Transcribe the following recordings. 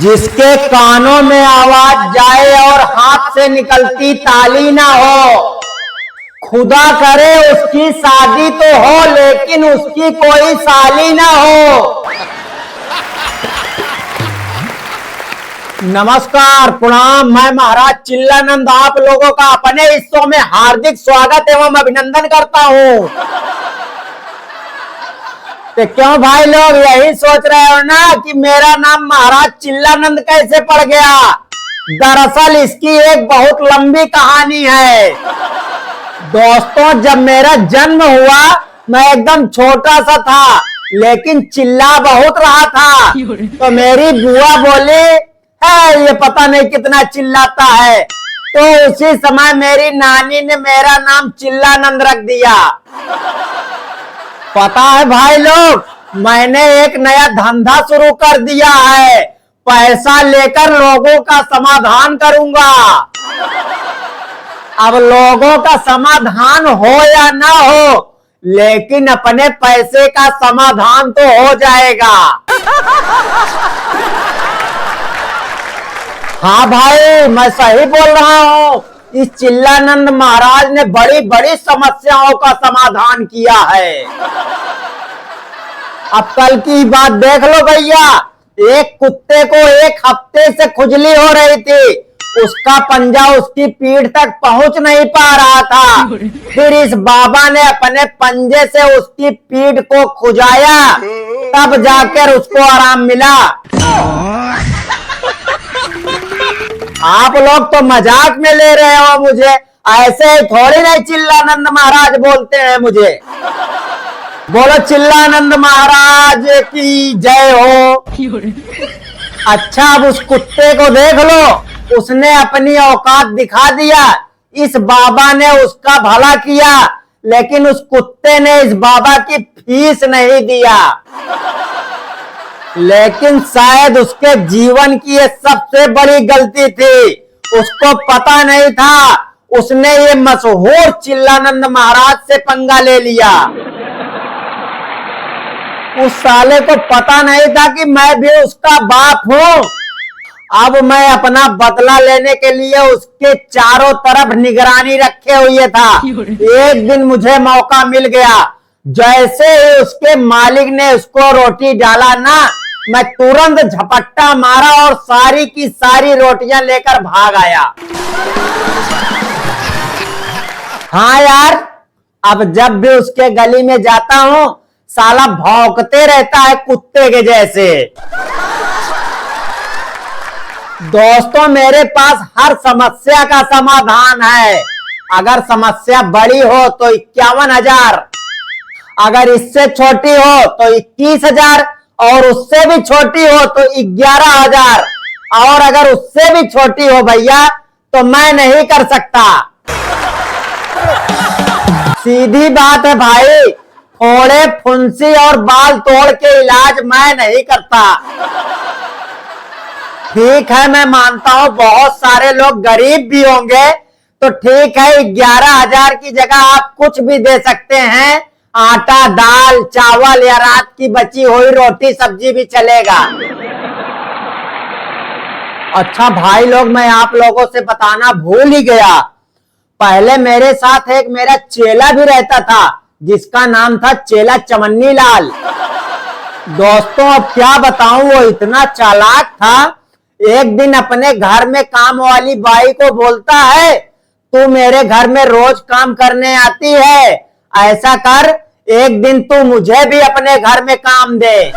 जिसके कानों में आवाज जाए और हाथ से निकलती ताली ना हो, खुदा करे उसकी शादी तो हो लेकिन उसकी कोई साली ना हो। नमस्कार, प्रणाम। मैं महाराज चिल्लानंद आप लोगों का अपने इस शो में हार्दिक स्वागत एवं अभिनंदन करता हूँ। तो क्यों भाई लोग यही सोच रहे हो ना कि मेरा नाम महाराज चिल्लानंद कैसे पड़ गया? दरअसल इसकी एक बहुत लंबी कहानी है। दोस्तों, जब मेरा जन्म हुआ मैं एकदम छोटा सा था, लेकिन चिल्ला बहुत रहा था। तो मेरी बुआ बोली, है ये पता नहीं कितना चिल्लाता है। तो उसी समय मेरी नानी ने मेरा नाम चिल्लानंद रख दिया। पता है भाई लोग, मैंने एक नया धंधा शुरू कर दिया है। पैसा लेकर लोगों का समाधान करूंगा। अब लोगों का समाधान हो या ना हो, लेकिन अपने पैसे का समाधान तो हो जाएगा। हाँ भाई, मैं सही बोल रहा हूँ। इस चिल्लानंद महाराज ने बड़ी बड़ी समस्याओं का समाधान किया है। अब कल की बात देख लो भैया। एक कुत्ते को एक हफ्ते से खुजली हो रही थी। उसका पंजा उसकी पीठ तक पहुंच नहीं पा रहा था। फिर इस बाबा ने अपने पंजे से उसकी पीठ को खुजाया, तब जाकर उसको आराम मिला। आप लोग तो मजाक में ले रहे हो मुझे। ऐसे थोड़ी नहीं चिल्लानंद महाराज बोलते हैं मुझे। बोलो चिल्लानंद महाराज की जय हो। अच्छा, अब उस कुत्ते को देख लो, उसने अपनी औकात दिखा दिया। इस बाबा ने उसका भला किया, लेकिन उस कुत्ते ने इस बाबा की फीस नहीं दिया। लेकिन शायद उसके जीवन की ये सबसे बड़ी गलती थी। उसको पता नहीं था, उसने ये मशहूर चिल्लानंद महाराज से पंगा ले लिया। उस साले को पता नहीं था कि मैं भी उसका बाप हूँ। अब मैं अपना बदला लेने के लिए उसके चारों तरफ निगरानी रखे हुए था। एक दिन मुझे मौका मिल गया। जैसे ही उसके मालिक ने उसको रोटी डाला ना, मैं तुरंत झपट्टा मारा और सारी की सारी रोटियां लेकर भाग आया। हाँ यार, अब जब भी उसके गली में जाता हूँ, साला भौंकते रहता है कुत्ते के जैसे। दोस्तों, मेरे पास हर समस्या का समाधान है। अगर समस्या बड़ी हो तो 51,000, अगर इससे छोटी हो तो 21,000, और उससे भी छोटी हो तो 11,000, और अगर उससे भी छोटी हो भैया तो मैं नहीं कर सकता। सीधी बात है भाई, फोड़े फुंसी और बाल तोड़ के इलाज मैं नहीं करता। ठीक है, मैं मानता हूँ बहुत सारे लोग गरीब भी होंगे, तो ठीक है 11,000 की जगह आप कुछ भी दे सकते हैं। आटा, दाल, चावल या रात की बची हुई रोटी सब्जी भी चलेगा। अच्छा भाई लोग, मैं आप लोगों से बताना भूल ही गया। पहले मेरे साथ एक मेरा चेला भी रहता था, जिसका नाम था चेला चमन्नी लाल। दोस्तों, अब क्या बताऊं, वो इतना चालाक था। एक दिन अपने घर में काम वाली बाई को बोलता है, तू मेरे घर में रोज काम करने आती है, ऐसा कर एक दिन तू मुझे भी अपने घर में काम दे।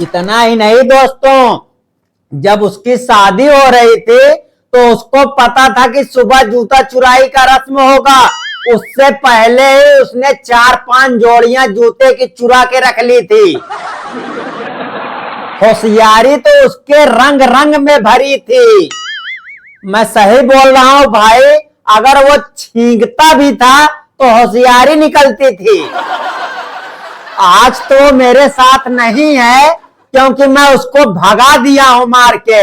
इतना ही नहीं दोस्तों, जब उसकी शादी हो रही थी तो उसको पता था कि सुबह जूता चुराई का रस्म होगा। उससे पहले ही उसने 4-5 जोड़ियां जूते की चुरा के रख ली थी। होशियारी तो उसके रंग रंग में भरी थी। मैं सही बोल रहा हूँ भाई, अगर वो छींकता भी था तो होशियारी निकलती थी। आज तो मेरे साथ नहीं है, क्योंकि मैं उसको भगा दिया हूं मार के।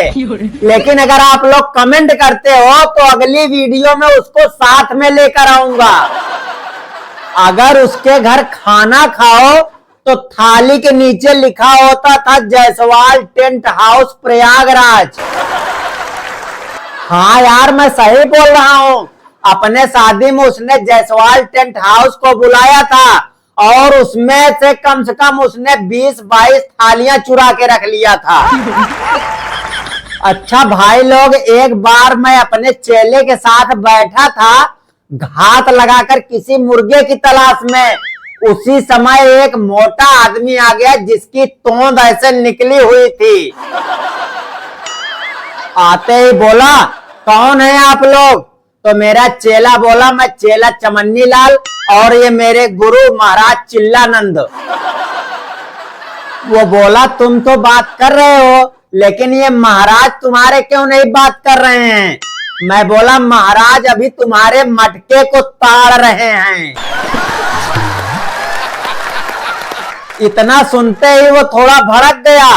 लेकिन अगर आप लोग कमेंट करते हो तो अगली वीडियो में उसको साथ में लेकर आऊंगा। अगर उसके घर खाना खाओ तो थाली के नीचे लिखा होता था जायसवाल टेंट हाउस प्रयागराज। हाँ यार, मैं सही बोल रहा हूँ। अपने शादी में उसने जायसवाल टेंट हाउस को बुलाया था और उसमें से कम उसने 20-22 थालियां चुरा के रख लिया था। अच्छा भाई लोग, एक बार मैं अपने चेले के साथ बैठा था घात लगाकर किसी मुर्गे की तलाश में। उसी समय एक मोटा आदमी आ गया जिसकी तोंद ऐसे निकली हुई थी। आते ही बोला, कौन है आप लोग? तो मेरा चेला बोला, मैं चेला चमन्नी लाल और ये मेरे गुरु महाराज चिल्लानंद। वो बोला, तुम तो बात कर रहे हो लेकिन ये महाराज तुम्हारे क्यों नहीं बात कर रहे हैं? मैं बोला, महाराज अभी तुम्हारे मटके को ताड़ रहे हैं। इतना सुनते ही वो थोड़ा भड़क गया।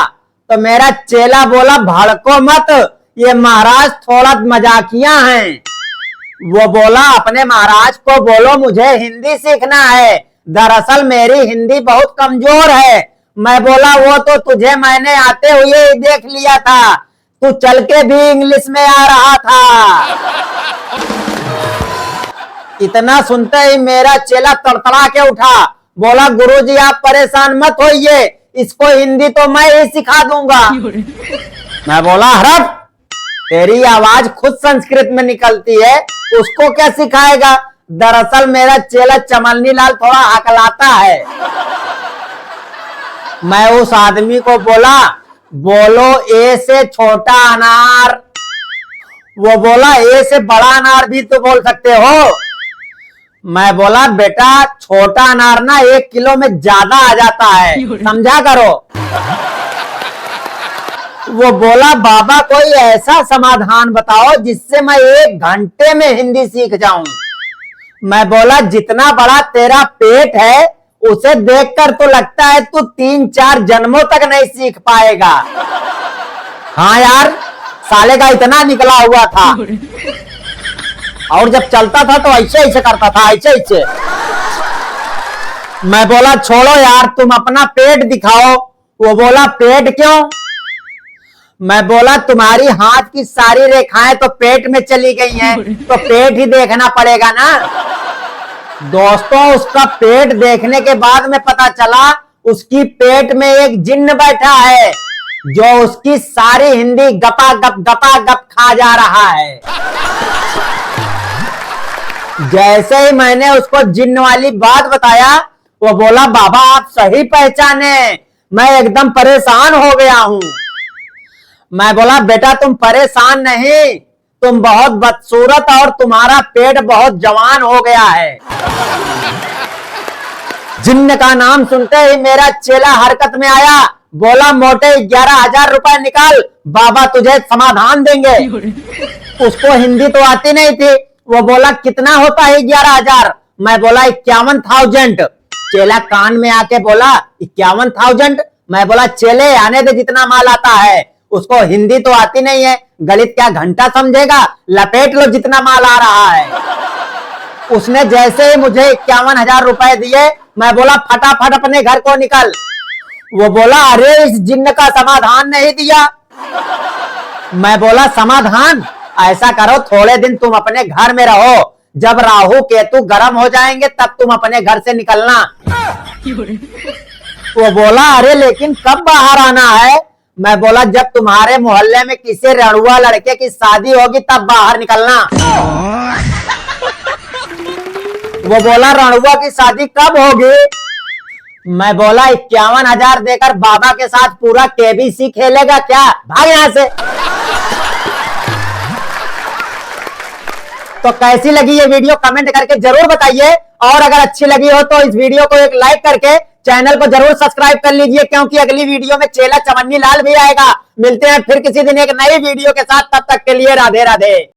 तो मेरा चेला बोला, भड़को मत, ये महाराज थोड़ा मजाकिया हैं। वो बोला, अपने महाराज को बोलो मुझे हिंदी सीखना है, दरअसल मेरी हिंदी बहुत कमजोर है। मैं बोला, वो तो तुझे मैंने आते हुए ही देख लिया था, तू चल के भी इंग्लिश में आ रहा था। इतना सुनते ही मेरा चेला तड़तड़ा के उठा, बोला, गुरुजी आप परेशान मत होइए, इसको हिंदी तो मैं ही सिखा दूंगा। मैं बोला, हरफ, तेरी आवाज खुद संस्कृत में निकलती है, उसको क्या सिखाएगा? दरअसल मेरा चेला चमन्नी लाल थोड़ा हकलाता है। मैं उस आदमी को बोला, बोलो ए से छोटा अनार। वो बोला, ए से बड़ा अनार भी तो बोल सकते हो। मैं बोला, बेटा छोटा अनार ना 1 किलो में ज्यादा आ जाता है, समझा करो। वो बोला, बाबा कोई ऐसा समाधान बताओ जिससे मैं 1 घंटे में हिंदी सीख जाऊं। मैं बोला, जितना बड़ा तेरा पेट है उसे देखकर तो लगता है तू 3-4 जन्मों तक नहीं सीख पाएगा। हाँ यार, साले का इतना निकला हुआ था और जब चलता था तो ऐसे ऐसे करता था, ऐसे ऐसे। मैं बोला, छोड़ो यार, तुम अपना पेट दिखाओ। वो बोला, पेट क्यों? मैं बोला, तुम्हारी हाथ की सारी रेखाएं तो पेट में चली गई हैं, तो पेट ही देखना पड़ेगा ना। दोस्तों, उसका पेट देखने के बाद में पता चला उसकी पेट में एक जिन्न बैठा है जो उसकी सारी हिंदी गपा गप खा जा रहा है। जैसे ही मैंने उसको जिन्न वाली बात बताया, वो बोला, बाबा आप सही पहचाने, मैं एकदम परेशान हो गया हूं। मैं बोला, बेटा तुम परेशान नहीं, तुम बहुत बदसूरत और तुम्हारा पेट बहुत जवान हो गया है। जिन्न का नाम सुनते ही मेरा चेला हरकत में आया, बोला, मोटे 11,000 रुपए निकाल, बाबा तुझे समाधान देंगे। उसको हिंदी तो आती नहीं थी। वो बोला, कितना होता है 11,000? मैं बोला, 51,000। चेला कान में आके बोला, 51,000? मैं बोला, चेले आने दे, जितना माल आता है। उसको हिंदी तो आती नहीं है, गणित क्या घंटा समझेगा, लपेट लो जितना माल आ रहा है। उसने जैसे ही मुझे 51,000 रुपए दिए, मैं बोला, फटाफट अपने घर को निकल। वो बोला, अरे इस जिन्न का समाधान नहीं दिया। मैं बोला, समाधान? ऐसा करो, थोड़े दिन तुम अपने घर में रहो, जब राहु केतु गर्म हो जाएंगे तब तुम अपने घर से निकलना। वो बोला, अरे लेकिन कब बाहर आना है? मैं बोला, जब तुम्हारे मोहल्ले में किसी रणुआ लड़के की शादी होगी तब बाहर निकलना। वो बोला, रणुआ की शादी कब होगी? मैं बोला, 51,000 देकर बाबा के साथ पूरा केबीसी खेलेगा क्या? भाग यहां से। तो कैसी लगी ये वीडियो कमेंट करके जरूर बताइए, और अगर अच्छी लगी हो तो इस वीडियो को एक लाइक करके चैनल को जरूर सब्सक्राइब कर लीजिए, क्योंकि अगली वीडियो में चेला चमन्नी लाल भी आएगा। मिलते हैं फिर किसी दिन एक नई वीडियो के साथ, तब तक के लिए राधे राधे।